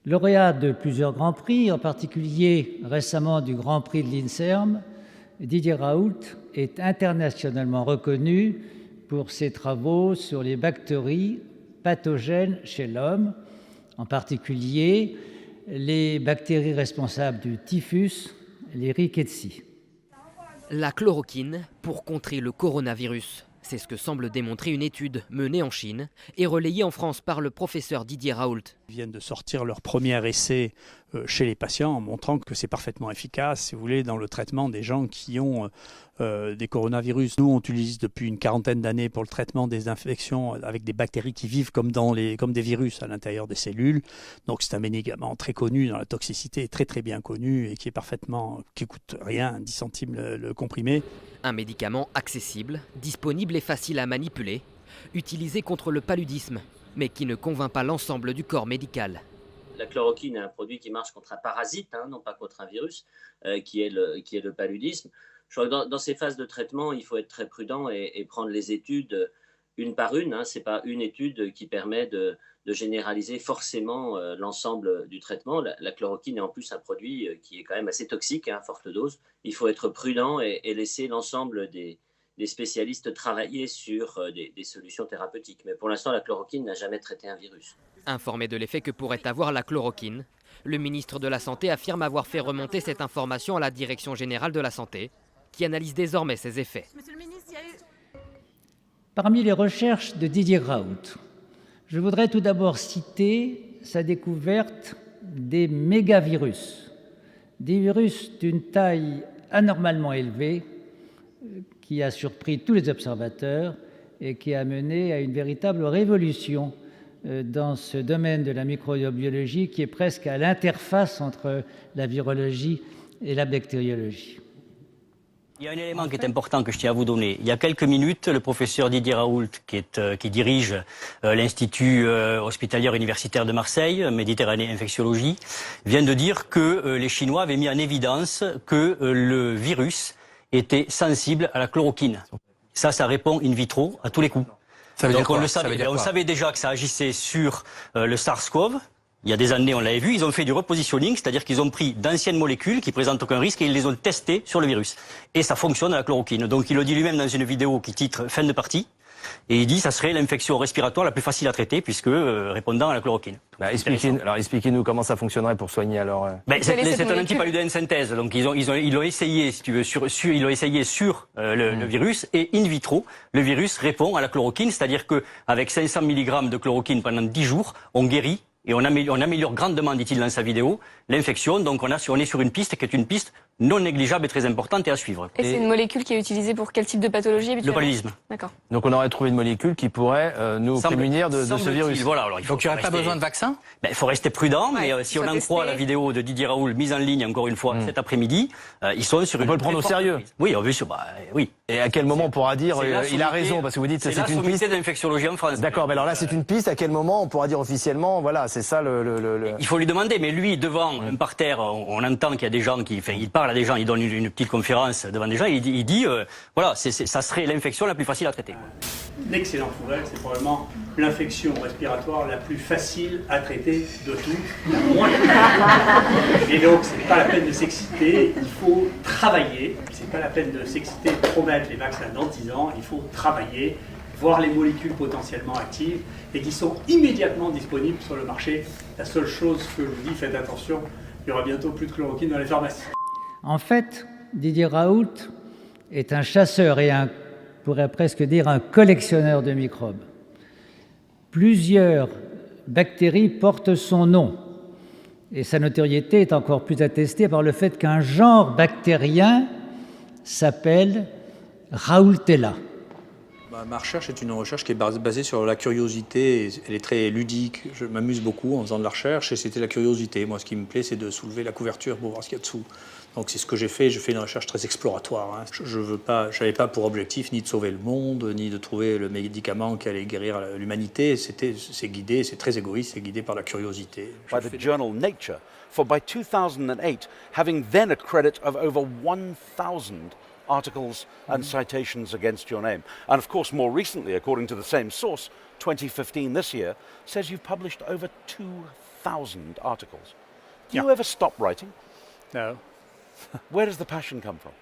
Lauréat de plusieurs grands prix, en particulier récemment du Grand Prix de l'INSERM, Didier Raoult est internationalement reconnu pour ses travaux sur les bactéries pathogènes chez l'homme, en particulier les bactéries responsables du typhus, les rickettsia. La chloroquine pour contrer le coronavirus. C'est ce que semble démontrer une étude menée en Chine et relayée en France par le professeur Didier Raoult. Ils viennent de sortir leur premier essai chez les patients en montrant que c'est parfaitement efficace, si vous voulez, dans le traitement des gens qui ont des coronavirus. Nous, on utilise depuis une quarantaine d'années pour le traitement des infections avec des bactéries qui vivent comme des virus à l'intérieur des cellules. Donc c'est un médicament très connu dans la toxicité, très très bien connu et qui coûte rien, 10 centimes le comprimé. Un médicament accessible, disponible et facile à manipuler, utilisé contre le paludisme, mais qui ne convainc pas l'ensemble du corps médical. La chloroquine est un produit qui marche contre un parasite, non pas contre un virus, qui est le paludisme. Je crois que dans ces phases de traitement, il faut être très prudent et prendre les études une par une. Ce n'est pas une étude qui permet de généraliser forcément l'ensemble du traitement. La chloroquine est en plus un produit qui est quand même assez toxique, à forte dose. Il faut être prudent et laisser l'ensemble des spécialistes travailler sur des solutions thérapeutiques. Mais pour l'instant, la chloroquine n'a jamais traité un virus. Informé de l'effet que pourrait avoir la chloroquine, le ministre de la Santé affirme avoir fait remonter cette information à la Direction générale de la Santé, qui analyse désormais ses effets. Parmi les recherches de Didier Raoult, je voudrais tout d'abord citer sa découverte des mégavirus, des virus d'une taille anormalement élevée qui a surpris tous les observateurs et qui a mené à une véritable révolution dans ce domaine de la microbiologie qui est presque à l'interface entre la virologie et la bactériologie. Il y a un élément qui est important que je tiens à vous donner. Il y a quelques minutes, le professeur Didier Raoult, qui dirige l'Institut hospitalier universitaire de Marseille, Méditerranée Infectiologie, vient de dire que les Chinois avaient mis en évidence que le virus était sensible à la chloroquine. Ça répond in vitro à tous les coups. Ça veut Donc dire quoi? on savait déjà que ça agissait sur le SARS-CoV. Il y a des années, on l'avait vu, ils ont fait du repositioning, c'est-à-dire qu'ils ont pris d'anciennes molécules qui présentent aucun risque et ils les ont testées sur le virus. Et ça fonctionne à la chloroquine. Donc il le dit lui-même dans une vidéo qui titre « Fin de partie ». Et il dit que ça serait l'infection respiratoire la plus facile à traiter puisque répondant à la chloroquine. Expliquez-nous comment ça fonctionnerait pour soigner alors. C'est un antipaludin synthèse. Donc ils l'ont essayé, si tu veux, sur le virus et in vitro, le virus répond à la chloroquine, c'est-à-dire que avec 500 mg de chloroquine pendant 10 jours, on guérit. Et on améliore grandement, dit-il dans sa vidéo, l'infection. Donc on est sur une piste qui est une piste non négligeable et très importante et à suivre. Et c'est une molécule qui est utilisée pour quel type de pathologie habituellement? Le paludisme. D'accord. Donc on aurait trouvé une molécule qui pourrait nous prémunir de ce virus. Voilà, alors Donc il n'y aurait pas besoin de vaccin? Il faut rester prudent, mais si on en croit la vidéo de Didier Raoult mise en ligne encore une fois cet après-midi, ils sont sur on peut le prendre au sérieux. Oui, on veut oui. Et à quel moment on pourra dire il a raison, parce que vous dites c'est une piste d'infectiologie en France. D'accord, mais alors là c'est une piste. À quel moment on pourra dire officiellement voilà, c'est ça Il faut lui demander, mais lui devant un parterre, on entend qu'il y a des gens il parle à des gens, il donne une petite conférence devant des gens, il dit voilà, ça serait l'infection la plus facile à traiter. L'excellente nouvelle, c'est probablement l'infection respiratoire la plus facile à traiter de tout, la moins. Et donc, c'est pas la peine de s'exciter, il faut travailler. C'est pas la peine de s'exciter, de promettre les vaccins dans 10 ans, il faut travailler, voir les molécules potentiellement actives et qui sont immédiatement disponibles sur le marché. La seule chose que je vous dis, faites attention, il y aura bientôt plus de chloroquine dans les pharmacies. En fait, Didier Raoult est un chasseur et on pourrait presque dire un collectionneur de microbes. Plusieurs bactéries portent son nom et sa notoriété est encore plus attestée par le fait qu'un genre bactérien s'appelle Raoultella. Ma recherche est une recherche qui est basée sur la curiosité, elle est très ludique, je m'amuse beaucoup en faisant de la recherche et c'était la curiosité. Moi ce qui me plaît c'est de soulever la couverture pour voir ce qu'il y a dessous. Donc c'est ce que j'ai fait, je fais une recherche très exploratoire. Je n'avais pas pour objectif ni de sauver le monde, ni de trouver le médicament qui allait guérir l'humanité, c'est guidé, c'est très égoïste, c'est guidé par la curiosité. By the journal Nature, for by 2008, having then a credit of over 1,000 articles and citations against your name. And of course, more recently, according to the same source, 2015 this year, says you've published over 2,000 1,000 articles. Do you ever stop writing? No, Where does the passion come from?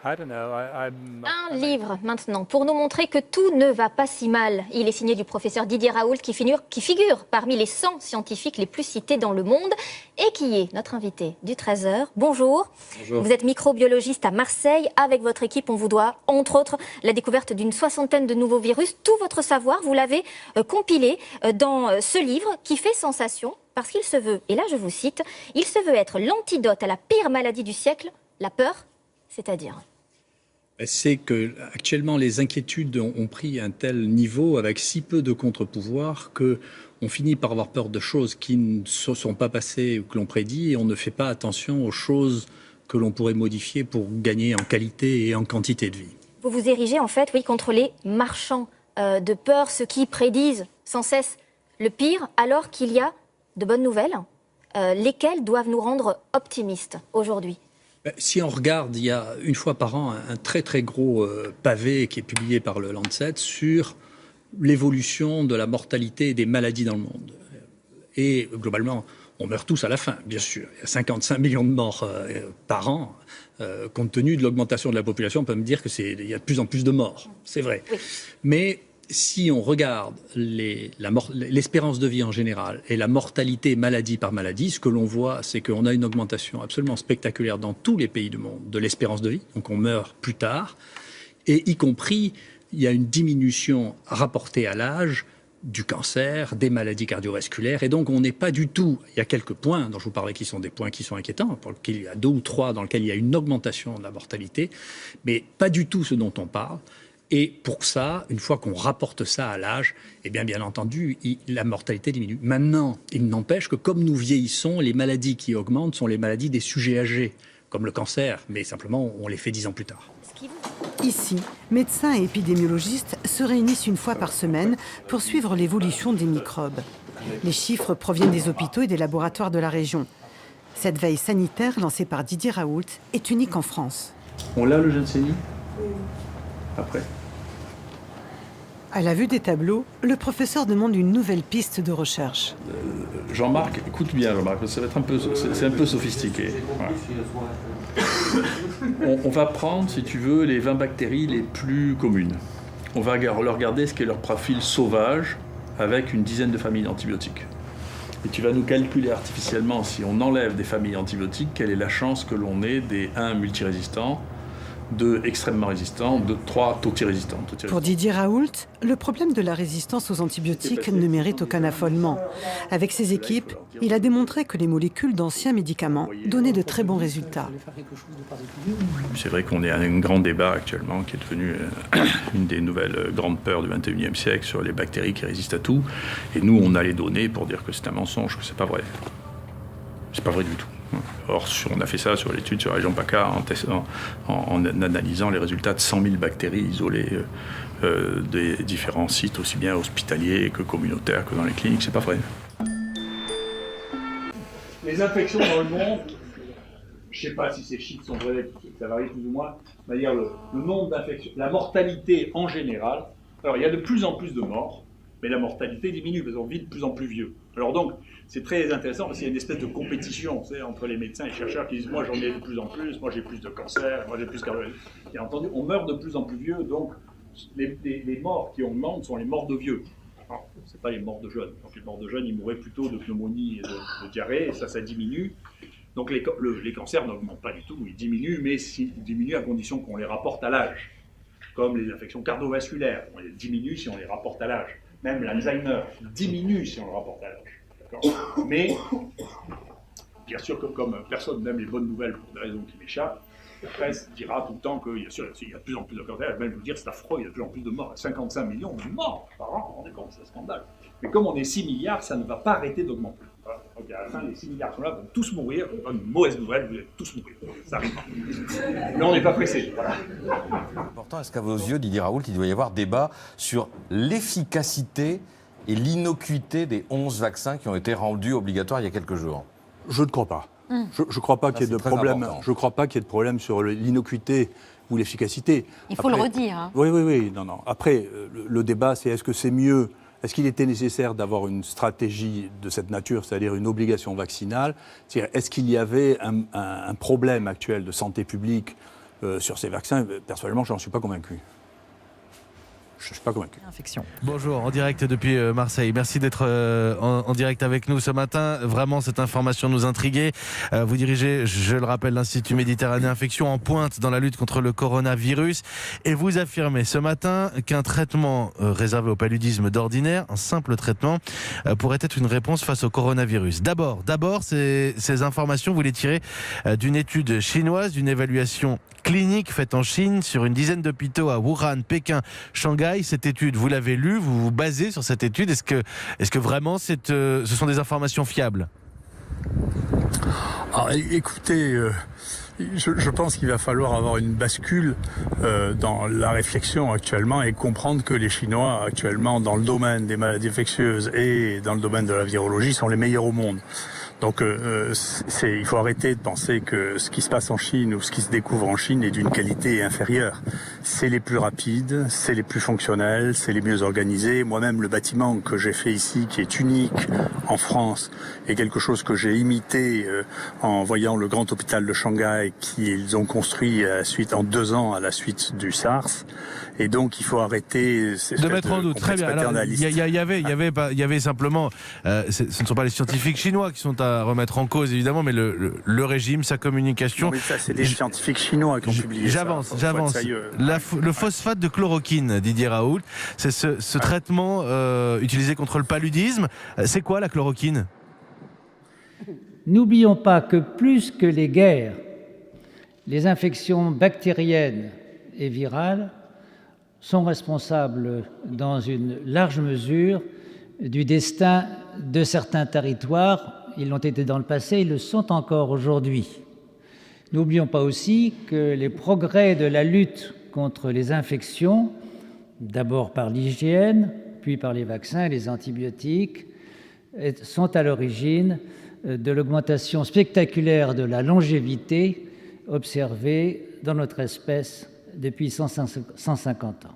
I don't know. Un livre maintenant pour nous montrer que tout ne va pas si mal. Il est signé du professeur Didier Raoult qui figure parmi les 100 scientifiques les plus cités dans le monde et qui est notre invité du 13h. Bonjour. Bonjour. Vous êtes microbiologiste à Marseille. Avec votre équipe, on vous doit, entre autres, la découverte d'une 60aine de nouveaux virus. Tout votre savoir, vous l'avez compilé dans ce livre qui fait sensation parce qu'il se veut, et là je vous cite, il se veut être l'antidote à la pire maladie du siècle, la peur, c'est-à-dire... C'est que actuellement les inquiétudes ont pris un tel niveau avec si peu de contre-pouvoirs que on finit par avoir peur de choses qui ne se sont pas passées ou que l'on prédit et on ne fait pas attention aux choses que l'on pourrait modifier pour gagner en qualité et en quantité de vie. Vous vous érigez en fait, oui, contre les marchands de peur, ceux qui prédisent sans cesse le pire, alors qu'il y a de bonnes nouvelles, lesquelles doivent nous rendre optimistes aujourd'hui. Si on regarde, il y a une fois par an un très très gros pavé qui est publié par le Lancet sur l'évolution de la mortalité et des maladies dans le monde. Et globalement, on meurt tous à la fin, bien sûr. Il y a 55 millions de morts par an. Compte tenu de l'augmentation de la population, on peut me dire qu'il y a de plus en plus de morts. C'est vrai. Oui. Mais si on regarde l'espérance de vie en général et la mortalité maladie par maladie, ce que l'on voit, c'est qu'on a une augmentation absolument spectaculaire dans tous les pays du monde de l'espérance de vie. Donc on meurt plus tard. Et y compris, il y a une diminution rapportée à l'âge du cancer, des maladies cardiovasculaires. Et donc on n'est pas du tout... Il y a quelques points dont je vous parlais qui sont des points qui sont inquiétants, pour lesquels il y a 2 ou 3 dans lesquels il y a une augmentation de la mortalité, mais pas du tout ce dont on parle. Et pour ça, une fois qu'on rapporte ça à l'âge, eh bien entendu, la mortalité diminue. Maintenant, il n'empêche que comme nous vieillissons, les maladies qui augmentent sont les maladies des sujets âgés, comme le cancer, mais simplement, on les fait 10 ans plus tard. Ici, médecins et épidémiologistes se réunissent une fois par semaine pour suivre l'évolution des microbes. Les chiffres proviennent des hôpitaux et des laboratoires de la région. Cette veille sanitaire lancée par Didier Raoult est unique en France. On l'a le Jansseni ? Après. À la vue des tableaux, le professeur demande une nouvelle piste de recherche. Jean-Marc, écoute bien Jean-Marc, ça va être c'est un peu sophistiqué. Voilà. On va prendre, si tu veux, les 20 bactéries les plus communes. On va leur regarder ce qu'est leur profil sauvage avec une dizaine de familles d'antibiotiques. Et tu vas nous calculer artificiellement, si on enlève des familles antibiotiques, quelle est la chance que l'on ait des 1 multirésistants, 2 extrêmement résistants, 3 totirésistants. Pour Didier Raoult, le problème de la résistance aux antibiotiques ne mérite aucun affolement. Avec ses équipes, il a démontré que les molécules d'anciens médicaments donnaient de très bons résultats. C'est vrai qu'on est à un grand débat actuellement qui est devenu une des nouvelles grandes peurs du XXIe siècle sur les bactéries qui résistent à tout. Et nous, on a les données pour dire que c'est un mensonge, que c'est pas vrai. C'est pas vrai du tout. Or, on a fait ça sur l'étude sur la région PACA en analysant les résultats de 100 000 bactéries isolées des différents sites, aussi bien hospitaliers que communautaires que dans les cliniques. C'est pas vrai. Les infections dans le monde, je ne sais pas si ces chiffres sont vrais, ça varie plus ou moins, c'est-à-dire le nombre d'infections, la mortalité en général. Alors, il y a de plus en plus de morts, mais la mortalité diminue parce qu'on vit de plus en plus vieux. Alors donc, c'est très intéressant parce qu'il y a une espèce de compétition entre les médecins et les chercheurs qui disent « moi j'en ai de plus en plus, moi j'ai plus de cancer, moi j'ai plus de cardiologie ». Bien entendu, on meurt de plus en plus vieux, donc les morts qui augmentent sont les morts de vieux. Ce n'est pas les morts de jeunes. Donc les morts de jeunes, ils mourraient plutôt de pneumonie et de diarrhée, et ça diminue. Donc les cancers n'augmentent pas du tout, ils diminuent, mais ils diminuent à condition qu'on les rapporte à l'âge. Comme les infections cardiovasculaires, on les diminue si on les rapporte à l'âge. Même l'Alzheimer diminue si on le rapporte à l'âge. Mais, bien sûr, comme personne n'aime les bonnes nouvelles pour des raisons qui m'échappent, la presse dira tout le temps qu'il y a de plus en plus de cancers. Même vous dire c'est affreux, il y a de plus en plus de morts. 55 millions de morts par an, vous vous rendez compte, c'est un scandale. Mais comme on est 6 milliards, ça ne va pas arrêter d'augmenter. Voilà. Donc à la fin, les 6 milliards sont là, vont tous mourir. Une mauvaise nouvelle, vous allez tous mourir. Ça arrive. Mais on n'est pas pressé. Voilà. Important, est-ce qu'à vos yeux, Didier Raoult, il doit y avoir débat sur l'efficacité et l'innocuité des 11 vaccins qui ont été rendus obligatoires il y a quelques jours? Je ne crois pas. Je ne crois pas qu'il y ait de problème. Je ne crois pas qu'il y ait de problème sur l'innocuité ou l'efficacité. Il faut le redire. Hein. Oui. Non. Après, le débat, c'est est-ce que c'est mieux est-ce qu'il était nécessaire d'avoir une stratégie de cette nature, c'est-à-dire une obligation vaccinale? Est-ce qu'il y avait un problème actuel de santé publique sur ces vaccins? Personnellement, je n'en suis pas convaincu. Je ne suis pas convaincu. Infection. Bonjour, en direct depuis Marseille. Merci d'être en direct avec nous ce matin. Vraiment, cette information nous intriguait. Vous dirigez, je le rappelle, l'Institut Méditerranée Infection en pointe dans la lutte contre le coronavirus. Et vous affirmez ce matin qu'un traitement réservé au paludisme d'ordinaire, un simple traitement, pourrait être une réponse face au coronavirus. D'abord, ces informations, vous les tirez d'une étude chinoise, d'une évaluation clinique faite en Chine sur une dizaine d'hôpitaux à Wuhan, Pékin, Shanghai. Cette étude, vous l'avez lue, vous vous basez sur cette étude. Est-ce que vraiment ce sont des informations fiables? Alors, écoutez, je pense qu'il va falloir avoir une bascule dans la réflexion actuellement et comprendre que les Chinois actuellement dans le domaine des maladies infectieuses et dans le domaine de la virologie sont les meilleurs au monde. Donc il faut arrêter de penser que ce qui se passe en Chine ou ce qui se découvre en Chine est d'une qualité inférieure. C'est les plus rapides, c'est les plus fonctionnels, c'est les mieux organisés. Moi-même, le bâtiment que j'ai fait ici, qui est unique en France, est quelque chose que j'ai imité en voyant le grand hôpital de Shanghai qu'ils ont construit en 2 ans à la suite du SARS. Et donc il faut arrêter de mettre en doute. Très bien. Il y avait simplement, ce ne sont pas les scientifiques chinois qui sont à remettre en cause évidemment, mais le régime, sa communication. Non, mais ça, c'est des scientifiques chinois qui ont publié ça. J'avance. Le phosphate de chloroquine, Didier Raoult, c'est ce traitement utilisé contre le paludisme. C'est quoi la chloroquine? N'oublions pas que plus que les guerres, les infections bactériennes et virales sont responsables dans une large mesure du destin de certains territoires. Ils l'ont été dans le passé, ils le sont encore aujourd'hui. N'oublions pas aussi que les progrès de la lutte contre les infections, d'abord par l'hygiène, puis par les vaccins et les antibiotiques, sont à l'origine de l'augmentation spectaculaire de la longévité observée dans notre espèce depuis 150 ans.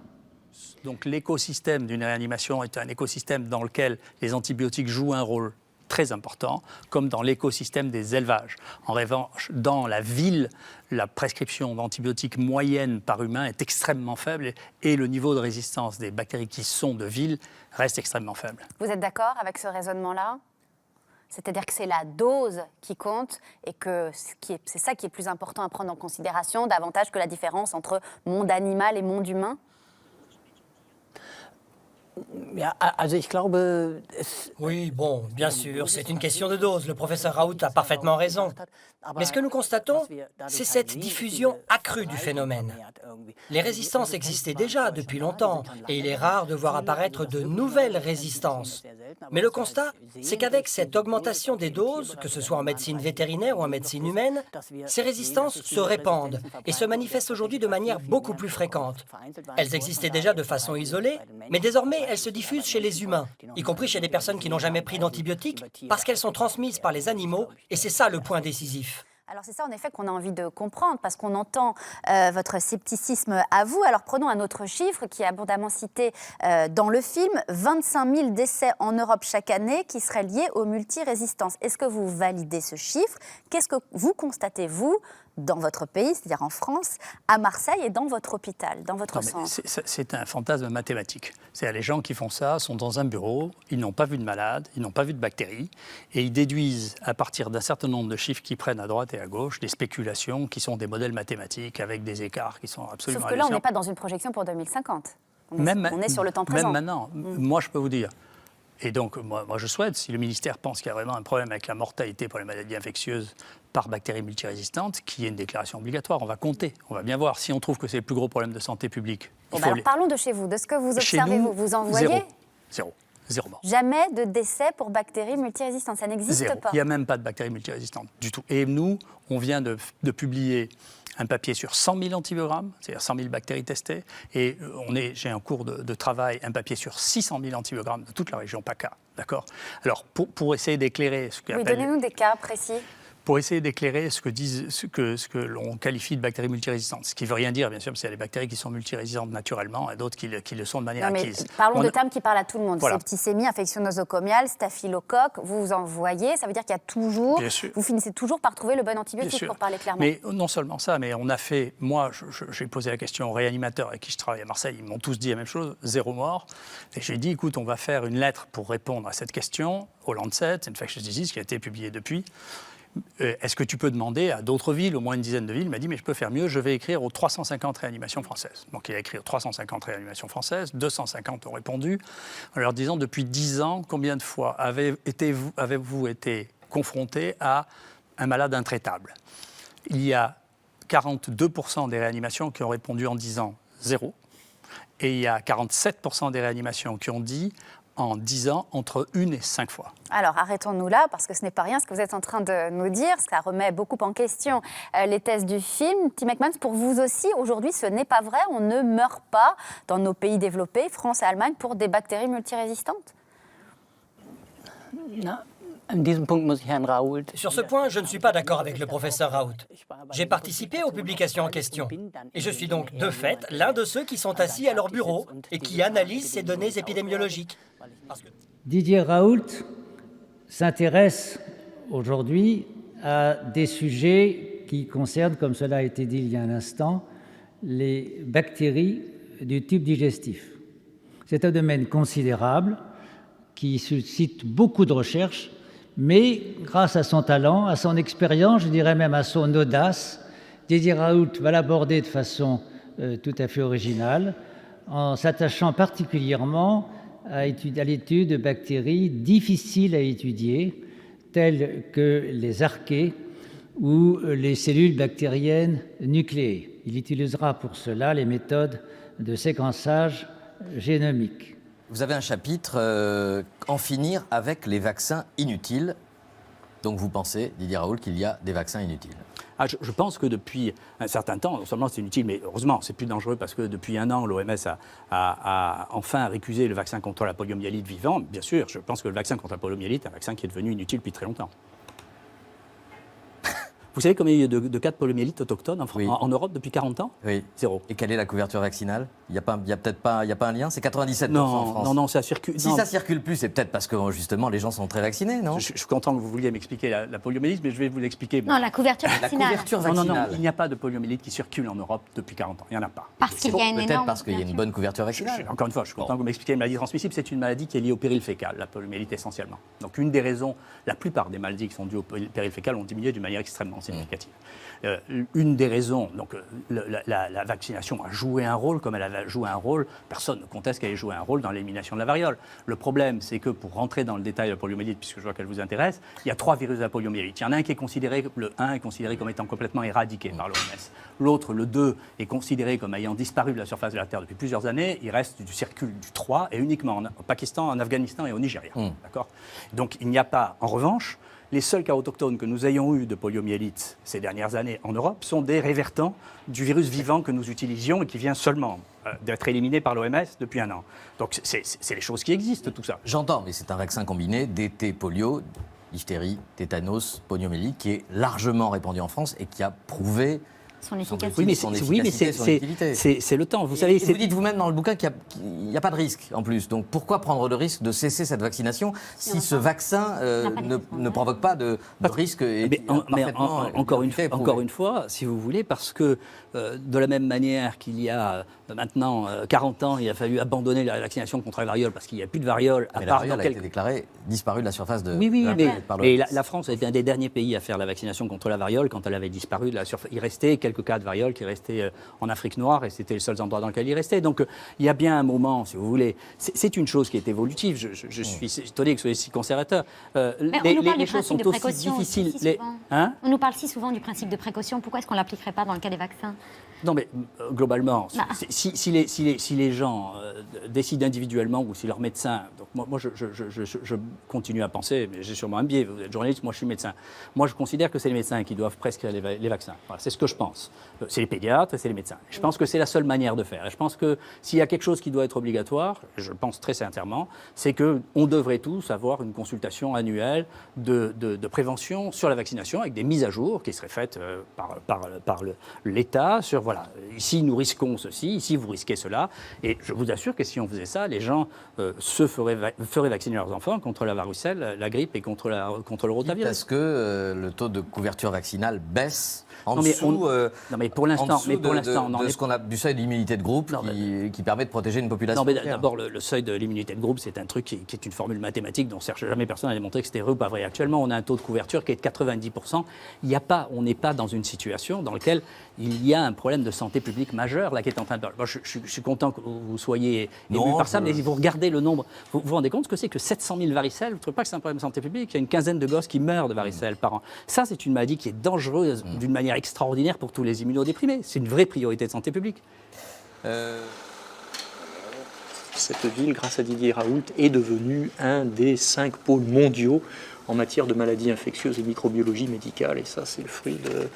Donc l'écosystème d'une réanimation est un écosystème dans lequel les antibiotiques jouent un rôle très important, comme dans l'écosystème des élevages. En revanche, dans la ville, la prescription d'antibiotiques moyenne par humain est extrêmement faible et le niveau de résistance des bactéries qui sont de ville reste extrêmement faible. Vous êtes d'accord avec ce raisonnement-là ? C'est-à-dire que c'est la dose qui compte et que c'est ça qui est plus important à prendre en considération, davantage que la différence entre monde animal et monde humain ? Oui, bon, bien sûr, c'est une question de dose. Le professeur Raoult a parfaitement raison. Mais ce que nous constatons, c'est cette diffusion accrue du phénomène. Les résistances existaient déjà depuis longtemps, et il est rare de voir apparaître de nouvelles résistances. Mais le constat, c'est qu'avec cette augmentation des doses, que ce soit en médecine vétérinaire ou en médecine humaine, ces résistances se répandent et se manifestent aujourd'hui de manière beaucoup plus fréquente. Elles existaient déjà de façon isolée, mais désormais elles se diffusent chez les humains, y compris chez des personnes qui n'ont jamais pris d'antibiotiques, parce qu'elles sont transmises par les animaux, et c'est ça le point décisif. Alors c'est ça en effet qu'on a envie de comprendre, parce qu'on entend votre scepticisme à vous. Alors prenons un autre chiffre qui est abondamment cité dans le film, 25 000 décès en Europe chaque année qui seraient liés aux multirésistance. Est-ce que vous validez ce chiffre? Qu'est-ce que vous constatez, vous, dans votre pays, c'est-à-dire en France, à Marseille et dans votre hôpital, dans votre centre? C'est un fantasme mathématique. C'est-à-dire les gens qui font ça sont dans un bureau, ils n'ont pas vu de malade, ils n'ont pas vu de bactéries, et ils déduisent à partir d'un certain nombre de chiffres qu'ils prennent à droite et à gauche des spéculations qui sont des modèles mathématiques avec des écarts qui sont absolument Sauf que là, on n'est pas dans une projection pour 2050. On est sur le temps présent. Même maintenant. Moi, je peux vous dire. Et donc, moi, je souhaite, si le ministère pense qu'il y a vraiment un problème avec la mortalité pour les maladies infectieuses par bactéries multirésistantes, qu'il y ait une déclaration obligatoire. On va compter, on va bien voir. Si on trouve que c'est le plus gros problème de santé publique... alors parlons de chez vous, de ce que vous observez. Vous en voyez Zéro mort. Jamais de décès pour bactéries multirésistantes, ça n'existe pas. Il n'y a même pas de bactéries multirésistantes du tout. Et nous, on vient de publier un papier sur 100 000 antibiogrammes, c'est-à-dire 100 000 bactéries testées, et j'ai un cours de travail, un papier sur 600 000 antibiogrammes de toute la région PACA, d'accord ? Alors, pour essayer d'éclairer ce qu'on appelle... Donnez-nous des cas précis. pour essayer d'éclairer ce que l'on qualifie de bactéries multirésistantes. Ce qui ne veut rien dire, bien sûr, parce qu'il y a des bactéries qui sont multirésistantes naturellement et d'autres qui le sont de manière acquise. Parlons de termes qui parlent à tout le monde. Voilà. Septicémie, infection nosocomiale, staphylocoque, vous en voyez, ça veut dire qu'il y a toujours... Vous finissez toujours par trouver le bon antibiotique, pour parler clairement. Mais non seulement ça, mais on a fait... Moi, j'ai posé la question aux réanimateurs avec qui je travaille à Marseille, ils m'ont tous dit la même chose, 0 mort. Et j'ai dit, écoute, on va faire une lettre pour répondre à cette question au Lancet, Infectious Disease, qui a été publiée depuis. Est-ce que tu peux demander à d'autres villes, au moins une dizaine de villes? Il m'a dit, mais je peux faire mieux, je vais écrire aux 350 réanimations françaises. Donc il a écrit aux 350 réanimations françaises, 250 ont répondu, en leur disant, depuis 10 ans, combien de fois avez-vous été confronté à un malade intraitable? Il y a 42% des réanimations qui ont répondu en disant 0, et il y a 47% des réanimations qui ont dit en 10 ans entre 1 et 5 fois. Alors arrêtons-nous là, parce que ce n'est pas rien ce que vous êtes en train de nous dire, ça remet beaucoup en question les thèses du film. Tim Ekmans, pour vous aussi, aujourd'hui ce n'est pas vrai, on ne meurt pas dans nos pays développés, France et Allemagne, pour des bactéries multirésistantes? Non. Sur ce point, je ne suis pas d'accord avec le professeur Raoult. J'ai participé aux publications en question. Et je suis donc, de fait, l'un de ceux qui sont assis à leur bureau et qui analysent ces données épidémiologiques. Didier Raoult s'intéresse aujourd'hui à des sujets qui concernent, comme cela a été dit il y a un instant, les bactéries du tube digestif. C'est un domaine considérable qui suscite beaucoup de recherches, mais grâce à son talent, à son expérience, je dirais même à son audace, Didier Raoult va l'aborder de façon tout à fait originale, en s'attachant particulièrement à l'étude de bactéries difficiles à étudier, telles que les archées ou les cellules bactériennes nucléées. Il utilisera pour cela les méthodes de séquençage génomique. Vous avez un chapitre en finir avec les vaccins inutiles. Donc vous pensez, Didier Raoult, qu'il y a des vaccins inutiles? Je pense que depuis un certain temps, non seulement c'est inutile, mais heureusement c'est plus dangereux parce que depuis 1 an, l'OMS a enfin récusé le vaccin contre la poliomyélite vivant. Bien sûr, je pense que le vaccin contre la poliomyélite est un vaccin qui est devenu inutile depuis très longtemps. Vous savez combien il y a de cas de poliomyélite autochtone en Europe depuis 40 ans? Oui. 0. Et quelle est la couverture vaccinale? Il n'y a peut-être pas un lien? C'est 97% non, en France. Non, ça circule. Si ça circule plus, c'est peut-être parce que justement les gens sont très vaccinés, non? Je suis content que vous vouliez m'expliquer la poliomyélite, mais je vais vous l'expliquer. Non, la couverture vaccinale. Non, il n'y a pas de poliomyélite qui circule en Europe depuis 40 ans. Il n'y en a pas. Parce qu'il y a une énorme... Peut-être parce qu'il y a une bonne couverture vaccinale. Encore une fois, je suis content que vous m'expliquiez une maladie transmissible. C'est une maladie qui est liée au péril fécal, la poliomyélite essentiellement. Donc une des raisons, la plupart des maladies qui sont dues au péril fécal ont diminué d'une manière extrêmement significative. Une des raisons, donc la vaccination a joué un rôle, comme elle a joué un rôle, personne ne conteste qu'elle ait joué un rôle dans l'élimination de la variole. Le problème, c'est que pour rentrer dans le détail de la poliomyélite, puisque je vois qu'elle vous intéresse, il y a 3 virus de la poliomyélite. Il y en a un qui est considéré, le 1 est considéré comme étant complètement éradiqué par l'OMS. L'autre, le 2, est considéré comme ayant disparu de la surface de la Terre depuis plusieurs années. Il reste du circule du 3 et uniquement au Pakistan, en Afghanistan et au Nigeria. D'accord ? Donc il n'y a pas, en revanche, les seuls cas autochtones que nous ayons eus de poliomyélite ces dernières années en Europe sont des révertants du virus vivant que nous utilisions et qui vient seulement d'être éliminé par l'OMS depuis 1 an. Donc c'est les choses qui existent, tout ça. J'entends, mais c'est un vaccin combiné DT polio, diphtérie, tétanos, poliomyélite, qui est largement répandu en France et qui a prouvé son efficacité. Oui, mais c'est le temps. Vous savez, vous dites vous-même dans le bouquin qu'il n'y a pas de risque en plus. Donc pourquoi prendre le risque de cesser cette vaccination si ce vaccin ne provoque pas de risque encore une fois, si vous voulez, parce que de la même manière qu'il y a maintenant 40 ans, il a fallu abandonner la vaccination contre la variole parce qu'il n'y a plus de variole. Mais la variole a été déclarée disparue de la surface de mais la France a été un des derniers pays à faire la vaccination contre la variole quand elle avait disparu de la surface. Il restait quelques cas de variole qui restaient en Afrique noire et c'était les seuls endroits dans lesquels il restait. Donc il y a bien un moment, si vous voulez, c'est une chose qui est évolutive. Je suis étonné que vous soyez si conservateur. Les choses sont aussi difficiles. On nous parle si souvent du principe de précaution. Pourquoi est-ce qu'on ne l'appliquerait pas dans le cas des vaccins? Non, mais globalement, si les gens décident individuellement ou si leur médecin... Donc moi je continue à penser, mais j'ai sûrement un biais, vous êtes journaliste, moi je suis médecin. Moi je considère que c'est les médecins qui doivent prescrire les vaccins. Voilà, c'est ce que je pense. C'est les pédiatres et c'est les médecins. Je pense que c'est la seule manière de faire. Et je pense que s'il y a quelque chose qui doit être obligatoire, je pense très sincèrement, c'est qu'on devrait tous avoir une consultation annuelle de prévention sur la vaccination avec des mises à jour qui seraient faites par l'État sur, voilà, ici nous risquons ceci, ici vous risquez cela. Et je vous assure que si on faisait ça, les gens feraient vacciner leurs enfants contre la varicelle, la grippe et contre le rotavirus. Est-ce que le taux de couverture vaccinale baisse en non, dessous, non, mais pour l'instant, ce qu'on a du seuil d'immunité de groupe qui permet de protéger une population. Non, mais d'abord, le seuil de l'immunité de groupe, c'est un truc qui est une formule mathématique dont jamais personne n'a démontré que c'était vrai ou pas vrai. Actuellement, on a un taux de couverture qui est de 90%. On n'est pas dans une situation dans laquelle il y a un problème de santé publique majeur là qui est en train de... Moi, je suis content que vous soyez ému par ça, mais vous regardez le nombre... Vous vous rendez compte ce que c'est que 700 000 varicelles? Vous ne trouvez pas que c'est un problème de santé publique? Il y a une quinzaine de gosses qui meurent de varicelle par an. Ça, c'est une maladie qui est dangereuse d'une manière extraordinaire pour tous les immunodéprimés. C'est une vraie priorité de santé publique. Cette ville, grâce à Didier Raoult, est devenue un des 5 pôles mondiaux en matière de maladies infectieuses et microbiologie médicale. Et ça, c'est le fruit de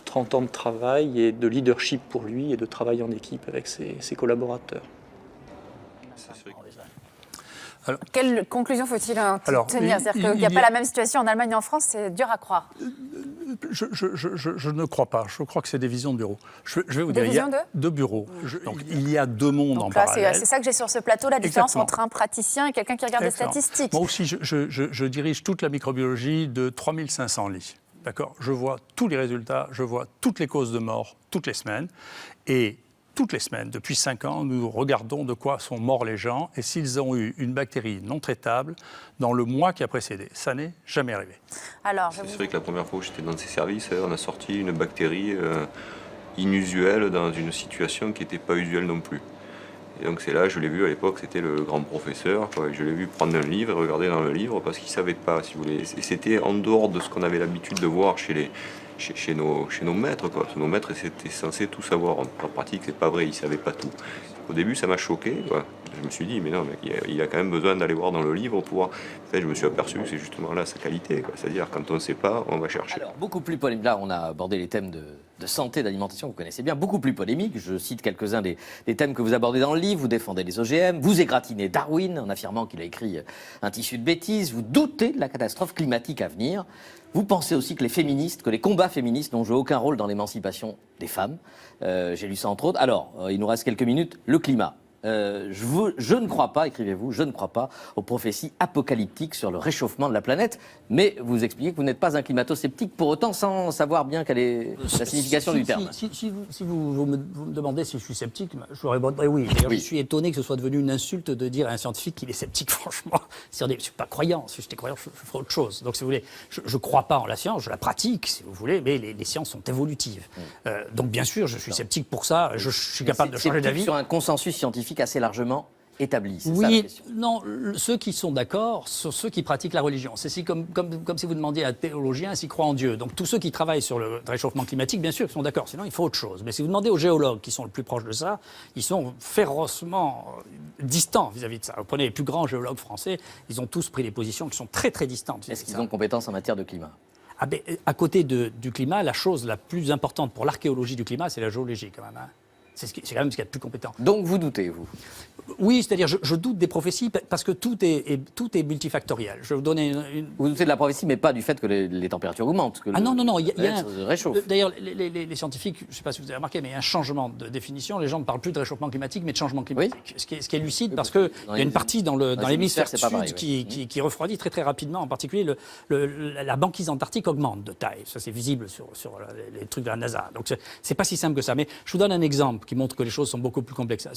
30 ans de travail et de leadership pour lui et de travail en équipe avec ses collaborateurs. Alors, quelle conclusion faut-il tenir? C'est-à-dire qu'il n'y a pas la même situation en Allemagne et en France, c'est dur à croire. Je ne crois pas. Je crois que c'est des visions de bureau. Je vais vous dire, il y a de bureaux. Donc, il y a deux mondes en là, parallèle. C'est ça que j'ai sur ce plateau, la différence entre un praticien et quelqu'un qui regarde des statistiques. Moi aussi, je dirige toute la microbiologie de 3500 lits. D'accord ? Je vois tous les résultats, je vois toutes les causes de mort toutes les semaines. Et toutes les semaines, depuis 5 ans, nous regardons de quoi sont morts les gens et s'ils ont eu une bactérie non traitable dans le mois qui a précédé. Ça n'est jamais arrivé. C'est vrai que la première fois où j'étais dans ces services, on a sorti une bactérie inusuelle dans une situation qui n'était pas usuelle non plus. Et donc c'est là, je l'ai vu à l'époque, c'était le grand professeur, quoi. Je l'ai vu prendre un livre et regarder dans le livre parce qu'il ne savait pas, si vous voulez. Et c'était en dehors de ce qu'on avait l'habitude de voir chez nos maîtres, quoi. Nos maîtres étaient censés tout savoir. En pratique, c'est pas vrai, ils ne savaient pas tout. Au début, ça m'a choqué, quoi. Je me suis dit, mais non, mec, il a quand même besoin d'aller voir dans le livre pour pouvoir... En fait, je me suis aperçu que c'est justement là sa qualité, quoi. C'est-à-dire, quand on ne sait pas, on va chercher. Alors, beaucoup plus polémique. Là, on a abordé les thèmes de santé, d'alimentation, vous connaissez bien, beaucoup plus polémiques. Je cite quelques-uns des thèmes que vous abordez dans le livre. Vous défendez les OGM, vous égratignez Darwin en affirmant qu'il a écrit un tissu de bêtises, vous doutez de la catastrophe climatique à venir. Vous pensez aussi que les combats féministes n'ont joué aucun rôle dans l'émancipation des femmes. J'ai lu ça entre autres. Alors, il nous reste quelques minutes. Le climat. Je ne crois pas, écrivez-vous, je ne crois pas aux prophéties apocalyptiques sur le réchauffement de la planète, mais vous expliquez que vous n'êtes pas un climato-sceptique, pour autant sans savoir bien quelle est la signification du terme. Si vous me demandez si je suis sceptique, je vous répondrai oui. D'ailleurs, je suis étonné que ce soit devenu une insulte de dire à un scientifique qu'il est sceptique, franchement. Je ne suis pas croyant, si j'étais croyant, je ferais autre chose. Donc, si vous voulez, je ne crois pas en la science, je la pratique, si vous voulez, mais les sciences sont évolutives. Donc, bien sûr, je suis sceptique pour ça, je suis capable de changer d'avis. Sur un consensus scientifique assez largement établi. Oui, non, ceux qui sont d'accord sont ceux qui pratiquent la religion. C'est comme si vous demandiez à un théologien s'il croit en Dieu. Donc tous ceux qui travaillent sur le réchauffement climatique, bien sûr, ils sont d'accord. Sinon, il faut autre chose. Mais si vous demandez aux géologues qui sont le plus proches de ça, ils sont férocement distants vis-à-vis de ça. Vous prenez les plus grands géologues français, ils ont tous pris des positions qui sont très très distantes. Est-ce qu'ils ont compétence en matière de climat ? À côté du climat, la chose la plus importante pour l'archéologie du climat, c'est la géologie quand même. C'est quand même ce qu'il y a de plus compétent. Donc vous doutez, vous ? Oui, c'est-à-dire je doute des prophéties parce que tout est multifactoriel. Je vais vous donner Vous doutez de la prophétie, mais pas du fait que les températures augmentent. Que non, il y a réchauffe. D'ailleurs, les scientifiques, je ne sais pas si vous avez remarqué, mais il y a un changement de définition. Les gens ne parlent plus de réchauffement climatique, mais de changement climatique. Oui. Ce qui est lucide parce qu'il y a une partie dans l'hémisphère sud qui refroidit très très rapidement. En particulier, la banquise antarctique augmente de taille. Ça, c'est visible sur les trucs de la NASA. Donc, c'est pas si simple que ça. Mais je vous donne un exemple qui montre que les choses sont beaucoup plus complexes.